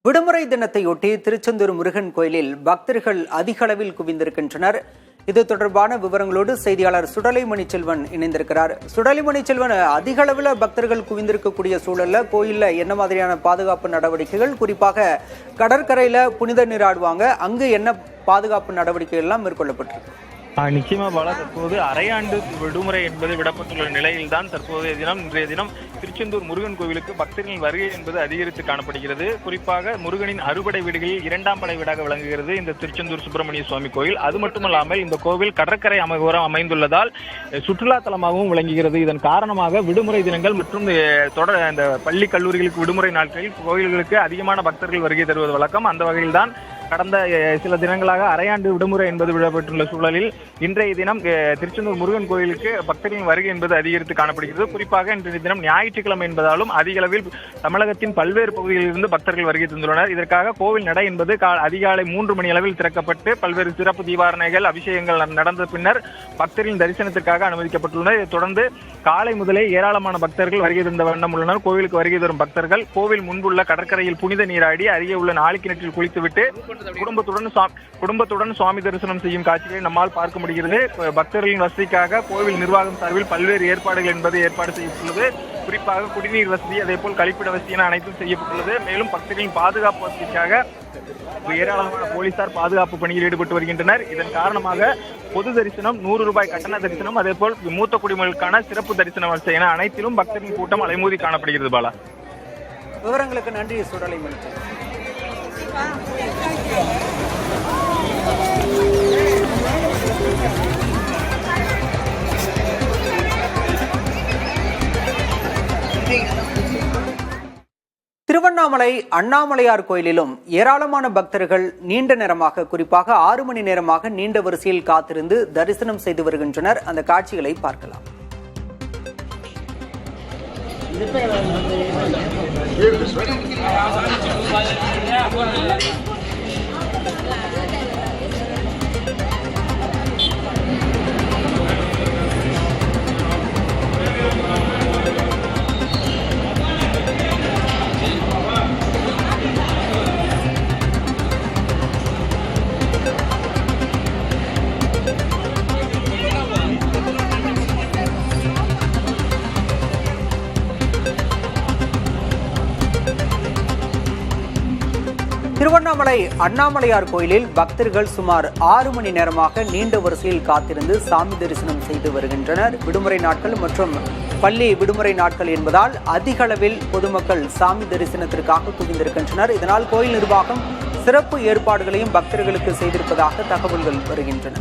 விடுமுறை தினத்தையொட்டி திருச்செந்தூர் முருகன் கோயிலில் பக்தர்கள் அதிக அளவில் குவிந்திருக்கின்றனர். இது தொடர்பான விவரங்களோடு செய்தியாளர் சுடலைமணி செல்வன் இணைந்திருக்கிறார். சுடலைமணி செல்வன், அதிக அளவில் பக்தர்கள் குவிந்திருக்கக்கூடிய சூழல்ல கோயில்ல என்ன மாதிரியான பாதுகாப்பு நடவடிக்கைகள், குறிப்பாக கடற்கரையில புனித நீராடுவாங்க, அங்கு என்ன பாதுகாப்பு நடவடிக்கைகள் எல்லாம் மேற்கொள்ளப்பட்டிருக்கு? நிச்சயமா பாலா, தற்போது அரையாண்டு விடுமுறை என்பது விடப்பட்டுள்ள நிலையில் தான் இன்றைய தினம் திருச்செந்தூர் முருகன் கோவிலுக்கு பக்தர்களின் வருகை என்பது அதிகரித்து காணப்படுகிறது. குறிப்பாக முருகனின் அறுபடை வீடுகளில் 2ஆம் படை வீடாக விளங்குகிறது இந்த திருச்செந்தூர் சுப்பிரமணிய சுவாமி கோயில். அது மட்டுமல்லாமல் இந்த கோவில் கடற்கரை அமைந்துள்ளதால் சுற்றுலா தலமாகவும் விளங்குகிறது. இதன் காரணமாக விடுமுறை தினங்கள் மற்றும் இந்த பள்ளி கல்லூரிகளுக்கு விடுமுறை நாட்களில் கோயில்களுக்கு அதிகமான பக்தர்கள் வருகை தருவது வழக்கம். அந்த வகையில் தான் கடந்த சில தினங்களாக அரையாண்டு விடுமுறை என்பது விடப்பட்டுள்ள சூழலில் இன்றைய தினம் திருச்செந்தூர் முருகன் கோயிலுக்கு பக்தர்களின் வருகை என்பது அதிகரித்து காணப்படுகிறது. குறிப்பாக இன்றைய தினம் ஞாயிற்றுக்கிழமை என்பதாலும் அதிக அளவில் தமிழகத்தின் பல்வேறு பகுதிகளில் இருந்து பக்தர்கள் வருகை தந்துள்ளனர். இதற்காக கோவில் நடை என்பது அதிகாலை 3 மணி அளவில் திறக்கப்பட்டு பல்வேறு சிறப்பு தீபாரணைகள், அபிஷேகங்கள் நடந்த பின்னர் பக்தர்களின் தரிசனத்திற்காக அனுமதிக்கப்பட்டுள்ளனர். இதைத் தொடர்ந்து காலை முதலே ஏராளமான பக்தர்கள் வருகை தந்த வண்ணம் உள்ளனர். கோவிலுக்கு வருகை தரும் பக்தர்கள் கோவில் முன்புள்ள கடற்கரையில் புனித நீராடி அருகே உள்ள நாளிக்கிணற்றில் குளித்துவிட்டு குடும்பத்துடன் சுவாமி தரிசனம் செய்யும் காட்சிகளை நம்மால் பார்க்க முடிகிறது. பக்தர்களின் வசதிக்காக கோவில் நிர்வாகம் சார்பில் பல்வேறு ஏற்பாடுகள் என்பது ஏற்பாடு செய்யப்பட்டுள்ளது. குறிப்பாக குடிநீர் வசதி, அதே போல் கழிப்பிட வசதி என அனைத்தும் செய்யப்பட்டுள்ளது. மேலும் பக்தர்களின் பாதுகாப்பு வசதிக்காக ஏராளமான போலீசார் பாதுகாப்பு பணியில் ஈடுபட்டு வருகின்றனர். இதன் காரணமாக பொது தரிசனம், 100 ரூபாய் கட்டண தரிசனம், அதே போல் மூத்த குடிமக்களுக்கான சிறப்பு தரிசன வசதி என அனைத்திலும் பக்தர்களின் கூட்டம் அலைமோதி காணப்படுகிறது. பாலா, விவரங்களுக்கு நன்றி சுடலைமணி. திருவண்ணாமலை அண்ணாமலையார் கோயிலிலும் ஏராளமான பக்தர்கள் நீண்ட நேரமாக, குறிப்பாக 6 மணி நேரமாக நீண்ட வரிசையில் காத்திருந்து தரிசனம் செய்து வருகின்றனர். அந்த காட்சிகளை பார்க்கலாம். திருவண்ணாமலை அண்ணாமலையார் கோயிலில் பக்தர்கள் சுமார் 6 மணி நேரமாக நீண்ட வரிசையில் காத்திருந்து சாமி தரிசனம் செய்து வருகின்றனர். விடுமுறை நாட்கள் மற்றும் பள்ளி விடுமுறை நாட்கள் என்பதால் அதிக அளவில் பொதுமக்கள் சாமி தரிசனத்திற்காக குவிந்திருக்கின்றனர். இதனால் கோயில் நிர்வாகம் சிறப்பு ஏற்பாடுகளையும் பக்தர்களுக்கு செய்திருப்பதாக தகவல்கள் வருகின்றன.